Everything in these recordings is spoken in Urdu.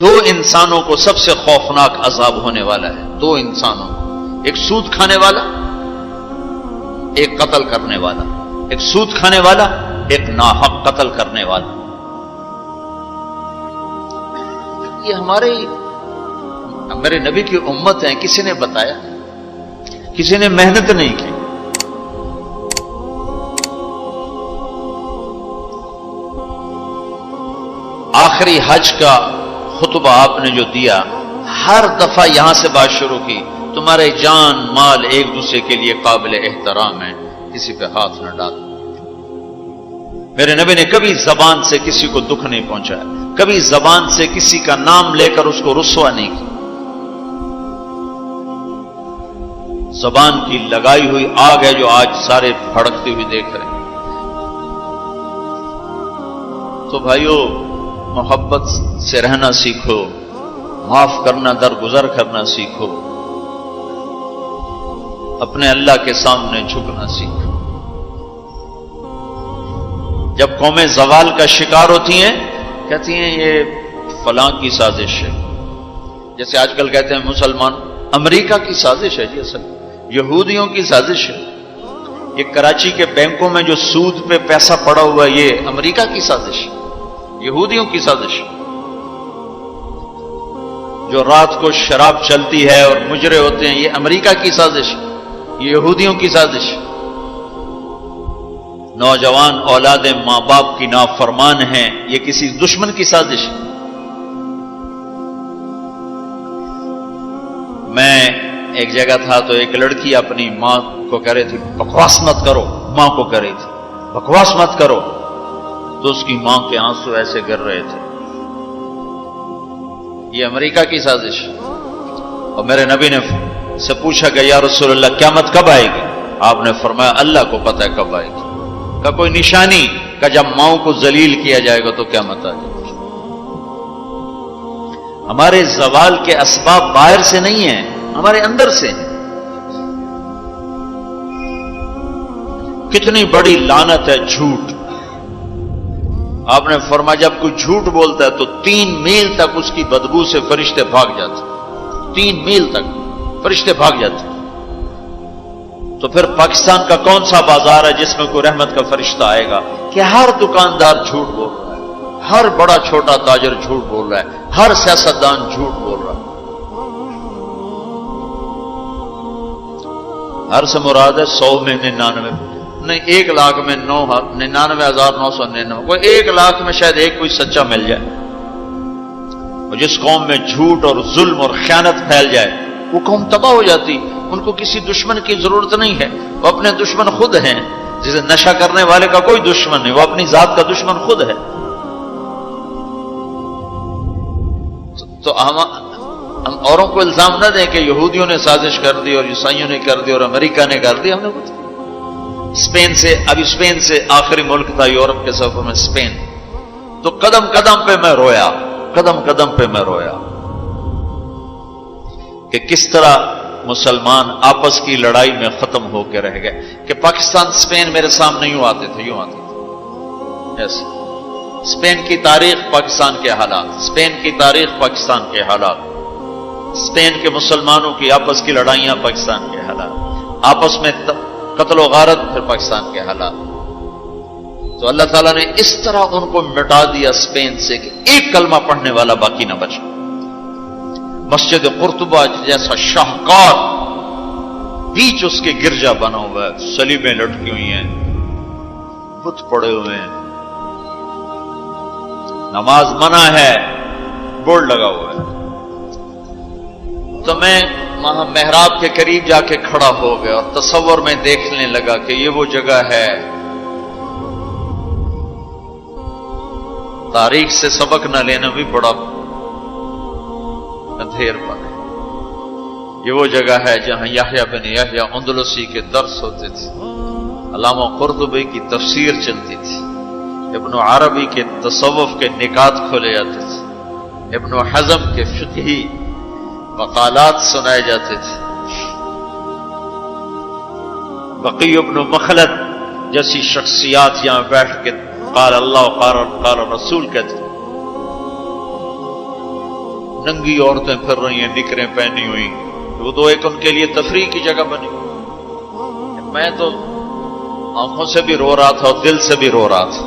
دو انسانوں کو سب سے خوفناک عذاب ہونے والا ہے، دو انسانوں کو، ایک سود کھانے والا، ایک قتل کرنے والا، ایک سود کھانے والا، ایک ناحق قتل کرنے والا۔ یہ ہمارے نبی کی امت ہے، کسی نے بتایا، کسی نے محنت نہیں کی۔ آخری حج کا خطبہ آپ نے جو دیا، ہر دفعہ یہاں سے بات شروع کی، تمہارے جان مال ایک دوسرے کے لیے قابل احترام ہے، کسی پہ ہاتھ نہ ڈالو۔ میرے نبی نے کبھی زبان سے کسی کو دکھ نہیں پہنچایا، کبھی زبان سے کسی کا نام لے کر اس کو رسوا نہیں کیا۔ زبان کی لگائی ہوئی آگ ہے جو آج سارے بھڑکتی ہوئی دیکھ رہے ہیں۔ تو بھائیو، محبت سے رہنا سیکھو، معاف کرنا، درگزر کرنا سیکھو، اپنے اللہ کے سامنے جھکنا سیکھو۔ جب قومیں زوال کا شکار ہوتی ہیں، کہتی ہیں یہ فلاں کی سازش ہے، جیسے آج کل کہتے ہیں مسلمان، امریکہ کی سازش ہے جی، اصل یہودیوں کی سازش ہے۔ یہ کراچی کے بینکوں میں جو سود پہ پیسہ پڑا ہوا ہے، یہ امریکہ کی سازش ہے، یہودیوں کی سازش۔ جو رات کو شراب چلتی ہے اور مجرے ہوتے ہیں، یہ امریکہ کی سازش، یہ یہودیوں کی سازش۔ نوجوان اولاد ماں باپ کی نافرمان ہیں، یہ کسی دشمن کی سازش۔ میں ایک جگہ تھا تو ایک لڑکی اپنی ماں کو کہہ رہی تھی بکواس مت کرو، ماں کو کہہ رہی تھی بکواس مت کرو، تو اس کی ماں کے آنسو ایسے گر رہے تھے۔ یہ امریکہ کی سازش۔ اور میرے نبی نے سے پوچھا کہ یا رسول اللہ قیامت کب آئے گی؟ آپ نے فرمایا اللہ کو پتہ ہے کب آئے گی۔ کا کوئی نشانی؟ کہ جب ماؤں کو ذلیل کیا جائے گا تو قیامت آ جائے گی۔ ہمارے زوال کے اسباب باہر سے نہیں ہیں، ہمارے اندر سے ہیں۔ کتنی بڑی لعنت ہے جھوٹ۔ آپ نے فرمایا جب کوئی جھوٹ بولتا ہے تو 3 میل تک اس کی بدبو سے فرشتے بھاگ جاتے، 3 میل تک فرشتے بھاگ جاتے۔ تو پھر پاکستان کا کون سا بازار ہے جس میں کوئی رحمت کا فرشتہ آئے گا؟ کہ ہر دکاندار جھوٹ بول رہا ہے، ہر بڑا چھوٹا تاجر جھوٹ بول رہا ہے، ہر سیاستدان جھوٹ بول رہا ہے۔ ہر سے مراد ہے 100 میں 99 نہیں، 1 لاکھ میں 99,999، کوئی 1 لاکھ میں شاید ایک کوئی سچا مل جائے۔ اور جس قوم میں جھوٹ اور ظلم اور خیانت پھیل جائے، وہ قوم تباہ ہو جاتی۔ ان کو کسی دشمن کی ضرورت نہیں ہے، وہ اپنے دشمن خود ہیں۔ جسے نشہ کرنے والے کا کوئی دشمن نہیں، وہ اپنی ذات کا دشمن خود ہے۔ تو ہم اوروں کو الزام نہ دیں کہ یہودیوں نے سازش کر دی اور عیسائیوں نے کر دی اور امریکہ نے کر دی۔ ہم نے کچھ اسپین سے آخری ملک تھا یورپ کے سفر میں، اسپین، تو قدم قدم پہ میں رویا، قدم قدم پہ میں رویا کہ کس طرح مسلمان آپس کی لڑائی میں ختم ہو کے رہ گئے۔ کہ پاکستان اسپین میرے سامنے یوں آتے تھے، یوں آتے تھے ایسے۔ اسپین کی تاریخ، پاکستان کے حالات، اسپین کی تاریخ، پاکستان کے حالات، اسپین کے مسلمانوں کی آپس کی لڑائیاں، پاکستان کے حالات، آپس میں قتل و غارت، پھر پاکستان کے حالات۔ تو اللہ تعالیٰ نے اس طرح ان کو مٹا دیا اسپین سے کہ ایک کلمہ پڑھنے والا باقی نہ بچا۔ مسجد قرطبہ جیسا شاہکار، بیچ اس کے گرجا بنا ہوا ہے، صلیبیں لٹکی ہوئی ہیں، بت پڑے ہوئے ہیں، نماز منع ہے، بورڈ لگا ہوا ہے۔ تو میں وہاں محراب کے قریب جا کے کھڑا ہو گیا اور تصور میں دیکھنے لگا کہ یہ وہ جگہ ہے، تاریخ سے سبق نہ لینا بھی بڑا اندھیر پر ہے۔ یہ وہ جگہ ہے جہاں یحییٰ بن یحییٰ اندلسی کے درس ہوتے تھے، علامہ قرطبی کی تفسیر چلتی تھی، ابن عربی کے تصوف کے نکات کھولے جاتے تھے، ابن حزم کے فقہی مقالات سنائے جاتے تھے، بقی ابن مخلد جیسی شخصیات یہاں بیٹھ کے قال اللہ قال رسول کہتے۔ ننگی عورتیں پھر رہی ہیں نکریں پہنی ہوئی، وہ تو ایک ان کے لیے تفریح کی جگہ بنی۔ میں تو آنکھوں سے بھی رو رہا تھا اور دل سے بھی رو رہا تھا،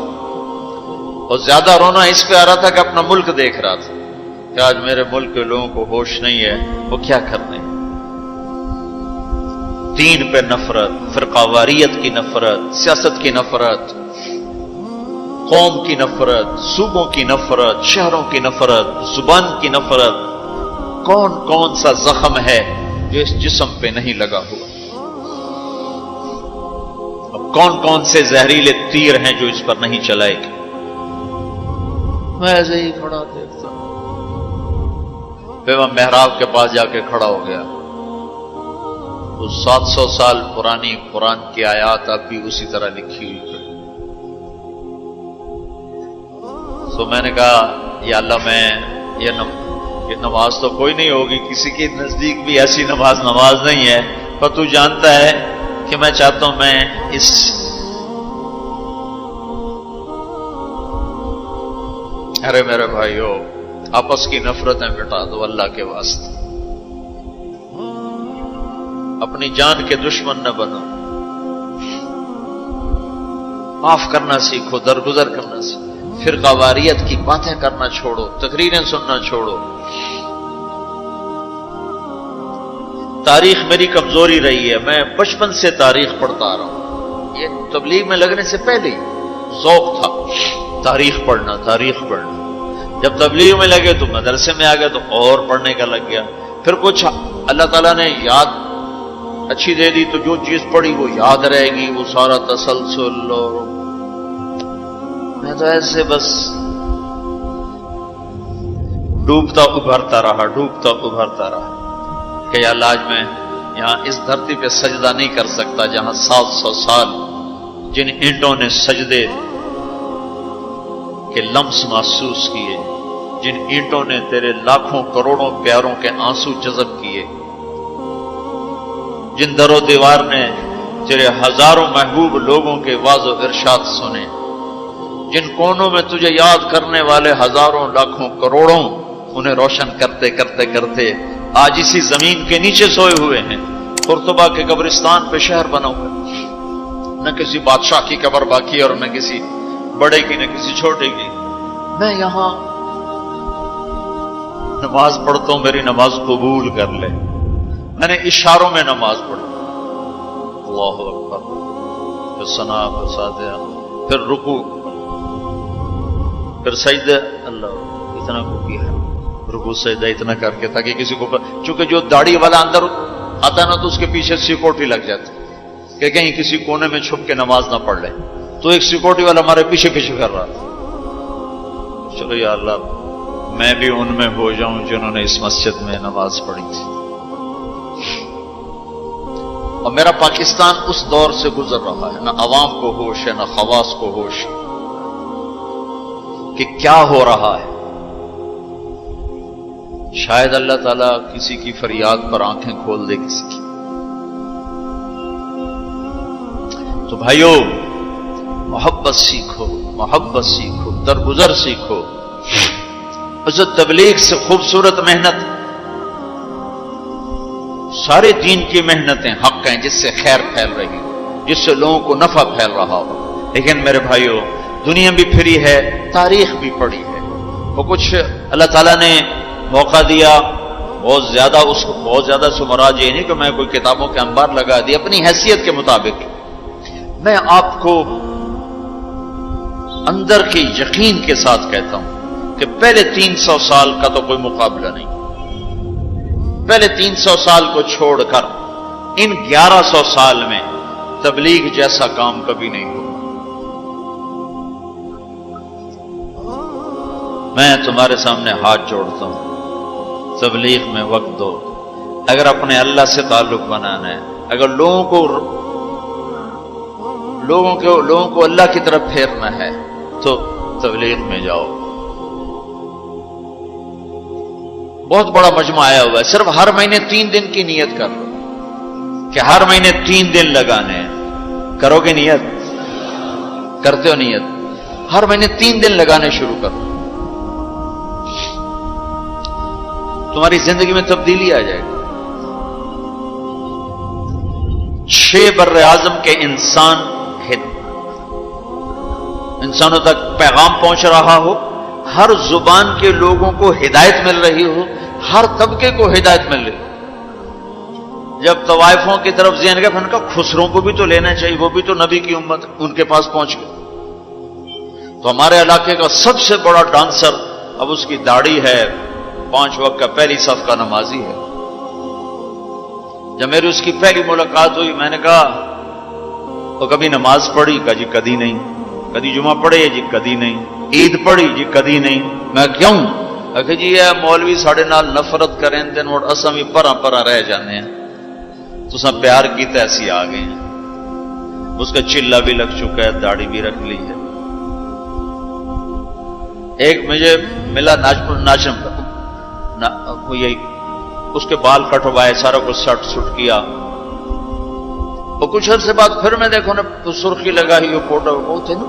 اور زیادہ رونا اس پہ آ رہا تھا کہ اپنا ملک دیکھ رہا تھا کہ آج میرے ملک کے لوگوں کو ہوش نہیں ہے، وہ کیا کرنے۔ دین پہ نفرت، فرقہ واریت کی نفرت، سیاست کی نفرت، قوم کی نفرت، صوبوں کی نفرت، شہروں کی نفرت، زبان کی نفرت، کون کون سا زخم ہے جو اس جسم پہ نہیں لگا ہوا؟ اب کون کون سے زہریلے تیر ہیں جو اس پر نہیں چلائے گے؟ میں ایسے ہی کھڑا دیکھتا ہوں، پھر میں محراب کے پاس جا کے کھڑا ہو گیا۔ وہ 700 سال پرانی قرآن کی آیات اب بھی اسی طرح لکھی ہوئی ہے۔ تو میں نے کہا یا اللہ، میں یہ نماز تو کوئی نہیں ہوگی، کسی کے نزدیک بھی ایسی نماز نہیں ہے، پر تو جانتا ہے کہ میں چاہتا ہوں میں اس ارے میرے بھائیو، آپس کی نفرتیں مٹا دو اللہ کے واسطے، اپنی جان کے دشمن نہ بنو، معاف کرنا سیکھو، درگزر کرنا سیکھو، فرقہ واریت کی باتیں کرنا چھوڑو، تقریریں سننا چھوڑو۔ تاریخ میری کمزوری رہی ہے، میں بچپن سے تاریخ پڑھتا آ رہا ہوں، یہ تبلیغ میں لگنے سے پہلے ہی ذوق تھا تاریخ پڑھنا۔ جب تبلیغ میں لگے تو مدرسے میں آ گیا تو اور پڑھنے کا لگ گیا، پھر کچھ اللہ تعالیٰ نے یاد اچھی دے دی تو جو چیز پڑھی وہ یاد رہے گی، وہ سارا تسلسل، اور میں تو ایسے بس ڈوبتا ابھرتا رہا کہ یا اللہ آج میں یہاں اس دھرتی پہ سجدہ نہیں کر سکتا جہاں 700 سال جن اینٹوں نے سجدے کے لمس محسوس کیے، جن اینٹوں نے تیرے لاکھوں کروڑوں پیاروں کے آنسو جذب کیے، جن در و دیوار نے تیرے ہزاروں محبوب لوگوں کے واز و ارشاد سنے، جن کونوں میں تجھے یاد کرنے والے ہزاروں لاکھوں کروڑوں انہیں روشن کرتے کرتے کرتے آج اسی زمین کے نیچے سوئے ہوئے ہیں۔ قرطبہ کے قبرستان پہ شہر بنا ہوا ہے، نہ کسی بادشاہ کی قبر باقی اور نہ کسی بڑے کی نہ کسی چھوٹے کی۔ میں یہاں نماز پڑھتا ہوں، میری نماز قبول کر لے۔ میں نے اشاروں میں نماز پڑھی، اللہ اکبر، پھر ثنا، پھر سجدہ، پھر رکوع، پھر سجدہ، اللہ اتنا کو کیا ہے، رکوع سجدہ اتنا کر کے، تاکہ کسی کو، چونکہ جو داڑھی والا اندر آتا نا تو اس کے پیچھے سیکورٹی لگ جاتی کہ کہیں کسی کونے میں چھپ کے نماز نہ پڑھ لے، تو ایک سیکورٹی والا ہمارے پیچھے کر رہا تھا۔ چلو یا اللہ میں بھی ان میں ہو جاؤں جنہوں نے اس مسجد میں نماز پڑھی تھی۔ اور میرا پاکستان اس دور سے گزر رہا ہے، نہ عوام کو ہوش ہے نہ خواص کو ہوش ہے کہ کیا ہو رہا ہے۔ شاید اللہ تعالیٰ کسی کی فریاد پر آنکھیں کھول دے کسی کی۔ تو بھائیو، محبت سیکھو، درگزر سیکھو۔ اس تبلیغ سے خوبصورت محنت، سارے دین کی محنتیں حق ہیں جس سے خیر پھیل رہی ہو، جس سے لوگوں کو نفع پھیل رہا ہو، لیکن میرے بھائیو دنیا بھی پھری ہے، تاریخ بھی پڑھی ہے۔ وہ کچھ اللہ تعالیٰ نے موقع دیا، بہت زیادہ سے مراد یہ نہیں کہ میں کوئی کتابوں کے انبار لگا دی، اپنی حیثیت کے مطابق میں آپ کو اندر کے یقین کے ساتھ کہتا ہوں کہ پہلے 300 سال کا تو کوئی مقابلہ نہیں، پہلے 300 سال کو چھوڑ کر ان 1100 سال میں تبلیغ جیسا کام کبھی نہیں ہوا۔ میں تمہارے سامنے ہاتھ جوڑتا ہوں، تبلیغ میں وقت دو۔ اگر اپنے اللہ سے تعلق بنانا ہے، اگر لوگوں کو اللہ کی طرف پھیرنا ہے تو تبلیغ میں جاؤ۔ بہت بڑا مجمع آیا ہوا ہے، صرف ہر مہینے 3 دن کی نیت کر لو کہ ہر مہینے 3 دن لگانے ہیں۔ کرو گے نیت؟ کرتے ہو نیت؟ ہر مہینے 3 دن لگانے شروع کرو۔ تمہاری زندگی میں تبدیلی آ جائے گی. 6 بر اعظم کے انسانوں تک پیغام پہنچ رہا ہو، ہر زبان کے لوگوں کو ہدایت مل رہی ہو، ہر طبقے کو ہدایت مل رہی ہو. جب طوائفوں کی طرف ذہن گئے، ان کا خسروں کو بھی تو لینا چاہیے، وہ بھی تو نبی کی امت، ان کے پاس پہنچ گئے. تو ہمارے علاقے کا سب سے بڑا ڈانسر اب اس کی داڑھی ہے، 5 وقت کا پہلی صف کا نمازی ہے. جب میری اس کی پہلی ملاقات ہوئی، میں نے کہا تو کبھی نماز پڑھی؟ کہا جی کدی نہیں. کدی جمعہ پڑھے؟ جی کدی نہیں. عید پڑھی؟ جی کدی نہیں. میں کیوں؟ کہ جی یہ مولوی ساڑھے نال نفرت کریں تے نوٹ اساں بھی پراں پراں رہ جانے ہیں، تو سب پیار کیتا ایسی آ گئے ہیں. اس کا چلا بھی لگ چکا ہے، داڑھی بھی رکھ لی ہے. ایک مجھے ملا ناچم یہی، اس کے بال کٹوائے، سارا کچھ سٹ سٹ کیا، اور کچھ عرصے بعد پھر میں دیکھو نا سرخی لگائی وہ فوٹو بہت ہے نا.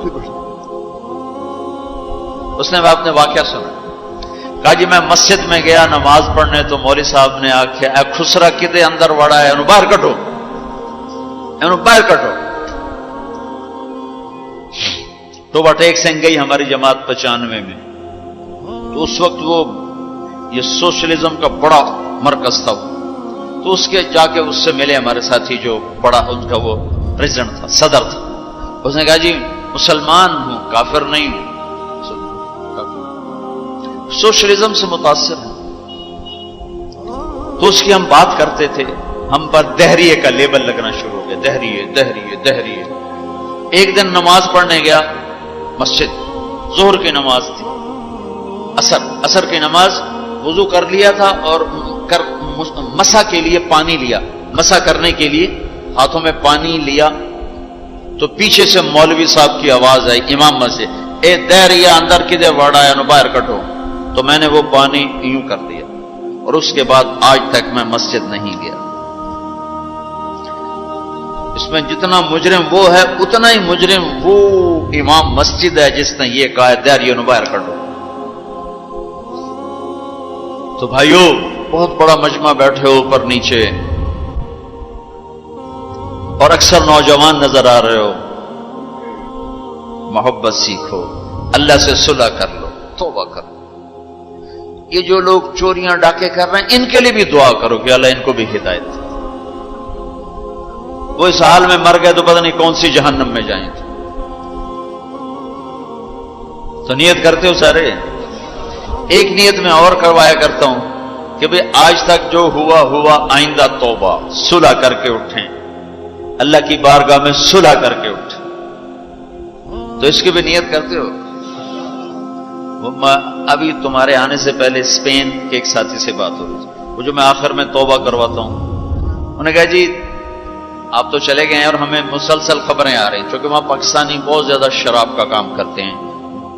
اس نے اپنے واقعہ سنا. کہا جی میں مسجد میں گیا نماز پڑھنے، تو مولوی صاحب نے آخیا اے خسرا کدے اندر وڑا ہے، انہوں باہر کٹو، انہوں باہر کٹو. تو ٹیک سنگھ گئی ہماری جماعت 95 میں. تو اس وقت وہ یہ سوشلزم کا بڑا مرکز تھا، تو اس کے جا کے اس سے ملے ہمارے ساتھی جو بڑا ان کا وہ پریزیڈنٹ تھا، صدر تھا. اس نے کہا جی مسلمان ہوں، کافر نہیں ہوں، سوشلزم سے متاثر ہیں. تو اس کی ہم بات کرتے تھے، ہم پر دہریے کا لیبل لگنا شروع ہو گیا، دہریے دہریے دہریے. ایک دن نماز پڑھنے گیا مسجد، ظہر کی نماز تھی، عصر کی نماز، وضو کر لیا تھا اور مسح کے لیے پانی لیا، مسح کرنے کے لیے ہاتھوں میں پانی لیا. تو پیچھے سے مولوی صاحب کی آواز آئی امام مسجد، اے دہریہ اندر کدے وڑا ہے، نو باہر کٹو. تو میں نے وہ پانی یوں کر دیا، اور اس کے بعد آج تک میں مسجد نہیں گیا. اس میں جتنا مجرم وہ ہے، اتنا ہی مجرم وہ امام مسجد ہے جس نے یہ کہا ہے دہریہ نو باہر کٹو. تو بھائیو بہت بڑا مجمع بیٹھے ہو اوپر نیچے، اور اکثر نوجوان نظر آ رہے ہو. محبت سیکھو، اللہ سے صلح کر لو، توبہ کر لو. یہ جو لوگ چوریاں ڈاکے کر رہے ہیں ان کے لیے بھی دعا کرو کہ اللہ ان کو بھی ہدایت دے. وہ اس حال میں مر گئے تو پتہ نہیں کون سی جہنم میں جائیں گے. تو نیت کرتے ہو سارے؟ ایک نیت میں اور کروایا کرتا ہوں کہ بھئی آج تک جو ہوا ہوا، آئندہ توبہ، صلح کر کے اٹھیں، اللہ کی بارگاہ میں صلح کر کے اٹھیں. تو اس کی بھی نیت کرتے ہو؟ ابھی تمہارے آنے سے پہلے اسپین کے ایک ساتھی سے بات ہو رہی تھی، وہ جو میں آخر میں توبہ کرواتا ہوں، انہوں نے کہا جی آپ تو چلے گئے ہیں اور ہمیں مسلسل خبریں آ رہی، چونکہ وہاں پاکستانی بہت زیادہ شراب کا کام کرتے ہیں،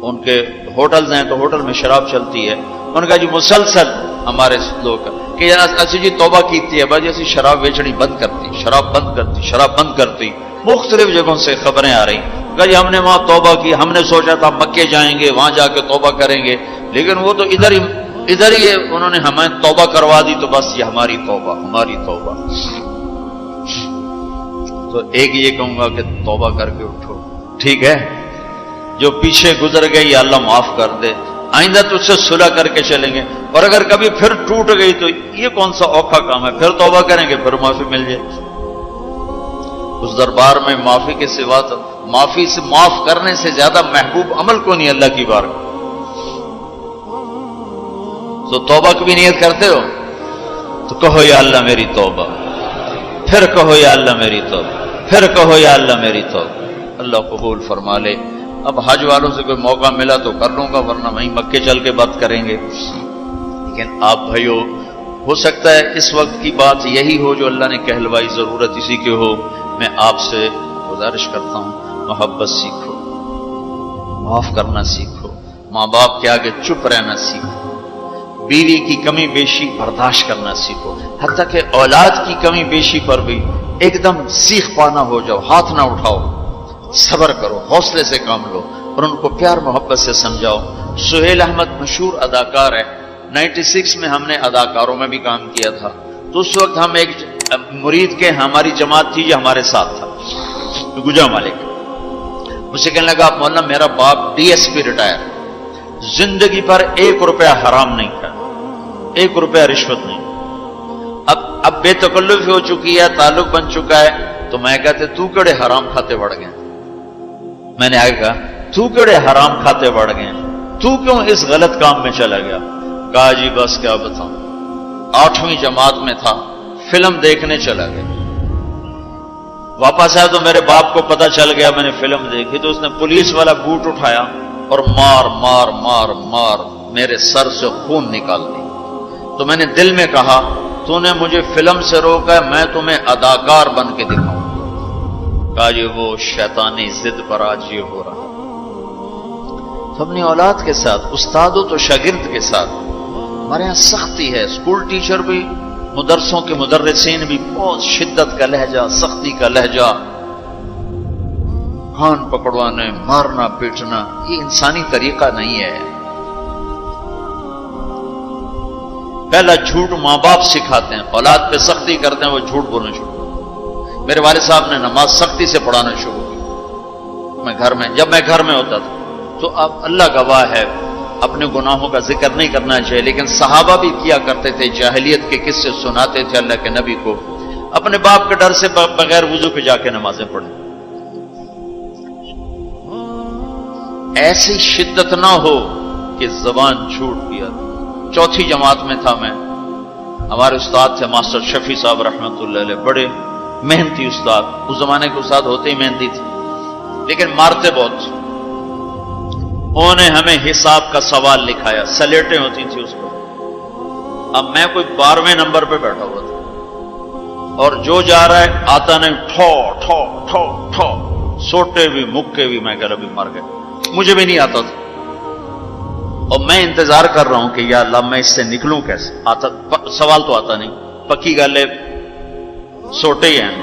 ان کے ہوٹلز ہیں تو ہوٹل میں شراب چلتی ہے. انہوں نے کہا جی مسلسل ہمارے لوگ کہ اسی جی توبہ کیتی ہے، بھائی اسی شراب بیچنی بند کرتی، شراب بند کرتی، شراب بند کرتی. مختلف جگہوں سے خبریں آ رہی. کہا جی ہم نے وہاں توبہ کی، ہم نے سوچا تھا مکے جائیں گے، وہاں جا کے توبہ کریں گے، لیکن وہ تو ادھر ہی انہوں نے ہمیں توبہ کروا دی، تو بس یہ ہماری توبہ، ہماری توبہ. تو ایک یہ کہوں گا کہ توبہ کر کے اٹھو، ٹھیک ہے؟ جو پیچھے گزر گئی یا اللہ معاف کر دے، آئندہ تو اس سے صلح کر کے چلیں گے. اور اگر کبھی پھر ٹوٹ گئی تو یہ کون سا اوکھا کام ہے، پھر توبہ کریں گے، پھر معافی مل جائے. اس دربار میں معافی کے سوا تو معافی سے معاف کرنے سے زیادہ محبوب عمل کو نہیں اللہ کی بارگاہ. تو توبہ کی بھی نیت کرتے ہو تو کہو یا اللہ میری توبہ، پھر کہو یا اللہ میری توبہ، پھر کہو یا اللہ میری توبہ. اللہ قبول فرما لے. اب حج والوں سے کوئی موقع ملا تو کر لوں گا، ورنہ وہیں مکے چل کے بات کریں گے. لیکن آپ بھائیو، ہو سکتا ہے اس وقت کی بات یہی ہو جو اللہ نے کہلوائی، ضرورت اسی کی ہو. میں آپ سے گزارش کرتا ہوں محبت سیکھو، معاف کرنا سیکھو، ماں باپ کے آگے چپ رہنا سیکھو، بیوی کی کمی بیشی برداشت کرنا سیکھو، حتیٰ کہ اولاد کی کمی بیشی پر بھی ایک دم سیخ پانا ہو جاؤ، ہاتھ نہ اٹھاؤ، صبر کرو، حوصلے سے کام لو اور ان کو پیار محبت سے سمجھاؤ. سہیل احمد مشہور اداکار ہے، 96 میں ہم نے اداکاروں میں بھی کام کیا تھا، تو اس وقت ہم ایک مرید کے ہماری جماعت تھی جو ہمارے ساتھ تھا، گجا مالک، مجھ سے کہنے لگا مولانا میرا باپ ڈی ایس پی ریٹائر، زندگی پر 1 روپیہ حرام نہیں کھایا، 1 روپیہ رشوت نہیں، اب بے تکلف ہو چکی ہے، تعلق بن چکا ہے، تو میں کہتے تو کڑے حرام کھاتے بڑھ گئے، میں نے آگے کہا تو کڑے حرام کھاتے بڑھ گئے، تو کیوں اس غلط کام میں چلا گیا؟ کہا جی بس کیا بتاؤں، 8ویں جماعت میں تھا، فلم دیکھنے چلا گیا، واپس آیا تو میرے باپ کو پتا چل گیا میں نے فلم دیکھی، تو اس نے پولیس والا بوٹ اٹھایا اور مار مار مار مار میرے سر سے خون نکال دی۔ تو میں نے دل میں کہا تو نے مجھے فلم سے روکا، میں تمہیں اداکار بن کے دکھاؤں۔ کہا جی وہ شیطانی ضد پر آج یہ ہو رہا۔ تو اپنی اولاد کے ساتھ، استاد تو شاگرد کے ساتھ ہمارے یہاں سختی ہے، اسکول ٹیچر بھی، مدرسوں کے مدرسین بھی بہت شدت کا لہجہ، سختی کا لہجہ، کان پکڑوانے، مارنا پیٹنا، یہ انسانی طریقہ نہیں ہے۔ پہلا جھوٹ ماں باپ سکھاتے ہیں، اولاد پہ سختی کرتے ہیں، وہ جھوٹ بولنا شروع کرتے۔ میرے والد صاحب نے نماز سختی سے پڑھانا شروع کی، جب میں گھر میں ہوتا تھا، تو اب اللہ گواہ ہے اپنے گناہوں کا ذکر نہیں کرنا چاہیے، لیکن صحابہ بھی کیا کرتے تھے، جاہلیت کے قصے سناتے تھے اللہ کے نبی کو، اپنے باپ کے ڈر سے بغیر وضو کے جا کے نمازیں پڑھیں۔ ایسی شدت نہ ہو کہ زبان چھوٹ گیا۔ 4تھی جماعت میں تھا میں، ہمارے استاد تھے ماسٹر شفیع صاحب رحمۃ اللہ علیہ، بڑے محنتی استاد، اس زمانے کے استاد ہوتے ہی محنتی تھے، لیکن مارتے بہت۔ انہوں نے ہمیں حساب کا سوال لکھایا، سلیٹیں ہوتی تھی اس پر، اب میں کوئی 12ویں نمبر پہ بیٹھا ہوا تھا، اور جو جا رہا ہے آتا نہیں، ٹھو ٹھو ٹھو ٹھو، سوٹے بھی مکے بھی، میں کہہ رہا بھی مر گئے، مجھے بھی نہیں آتا تھا، اور میں انتظار کر رہا ہوں کہ یا اللہ میں اس سے نکلوں کیسے، سوال تو آتا نہیں، پکی گل ہے، سوٹے ہی ہیں۔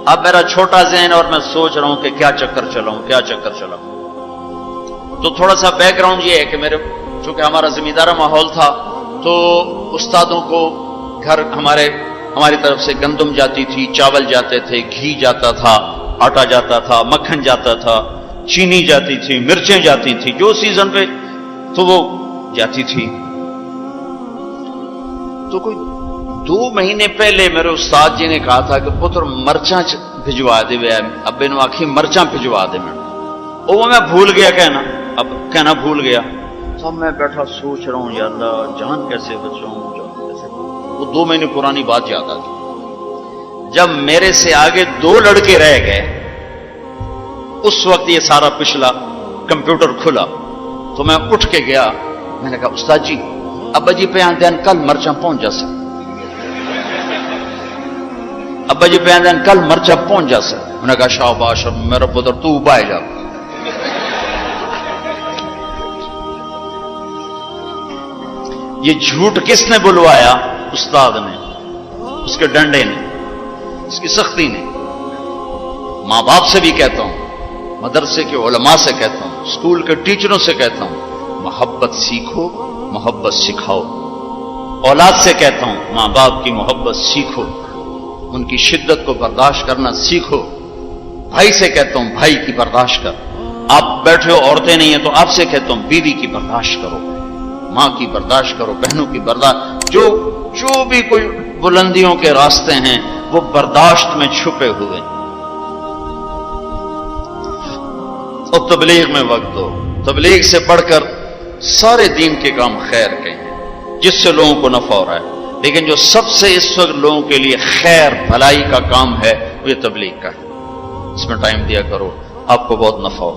اب میرا چھوٹا ذہن اور میں سوچ رہا ہوں کہ کیا چکر چلاؤں، کیا چکر چلاؤں۔ تو تھوڑا سا بیک گراؤنڈ یہ ہے کہ چونکہ ہمارا زمیندارہ ماحول تھا، تو استادوں کو گھر ہماری طرف سے گندم جاتی تھی، چاول جاتے تھے، گھی جاتا تھا، آٹا جاتا تھا، مکھن جاتا تھا، چینی جاتی تھی، مرچیں جاتی تھی، جو سیزن پہ تو وہ جاتی تھی۔ تو کوئی 2 مہینے پہلے میرے استاد جی نے کہا تھا کہ پتر مرچاں بھجوا دے، ابے نو آخی مرچاں بھجوا دے، وہ میں بھول گیا کہنا بھول گیا۔ تو میں بیٹھا سوچ رہا ہوں یا اللہ جان کیسے بچاؤں، جان کیسے، وہ 2 مہینے پرانی بات یاد آ گئی۔ جب میرے سے آگے 2 لڑکے رہ گئے، اس وقت یہ سارا پچھلا کمپیوٹر کھلا، تو میں اٹھ کے گیا، میں نے کہا استاد جی ابا جی پہ آندین کل مرچاں پہنچ جا سکتے، ابا جی پہ آندین کل مرچاں پہنچ جا سکتے۔ میں نے کہا شاباش میرا پتر تو بائے جا۔ یہ جھوٹ کس نے بلوایا؟ استاد نے، اس کے ڈنڈے نے، اس کی سختی نے۔ ماں باپ سے بھی کہتا ہوں، مدرسے کے علماء سے کہتا ہوں، اسکول کے ٹیچروں سے کہتا ہوں، محبت سیکھو، محبت سکھاؤ۔ اولاد سے کہتا ہوں ماں باپ کی محبت سیکھو، ان کی شدت کو برداشت کرنا سیکھو۔ بھائی سے کہتا ہوں بھائی کی برداشت کر، آپ بیٹھے ہو عورتیں نہیں ہیں تو آپ سے کہتا ہوں بیوی کی برداشت کرو، ماں کی برداشت کرو، بہنوں کی برداشت، جو بھی کوئی بلندیوں کے راستے ہیں وہ برداشت میں چھپے ہوئے۔ اور تبلیغ میں وقت دو، تبلیغ سے بڑھ کر سارے دین کے کام خیر کے ہیں جس سے لوگوں کو نفع ہو رہا ہے، لیکن جو سب سے اس وقت لوگوں کے لیے خیر بھلائی کا کام ہے وہ یہ تبلیغ کا ہے، اس میں ٹائم دیا کرو، آپ کو بہت نفع ہو۔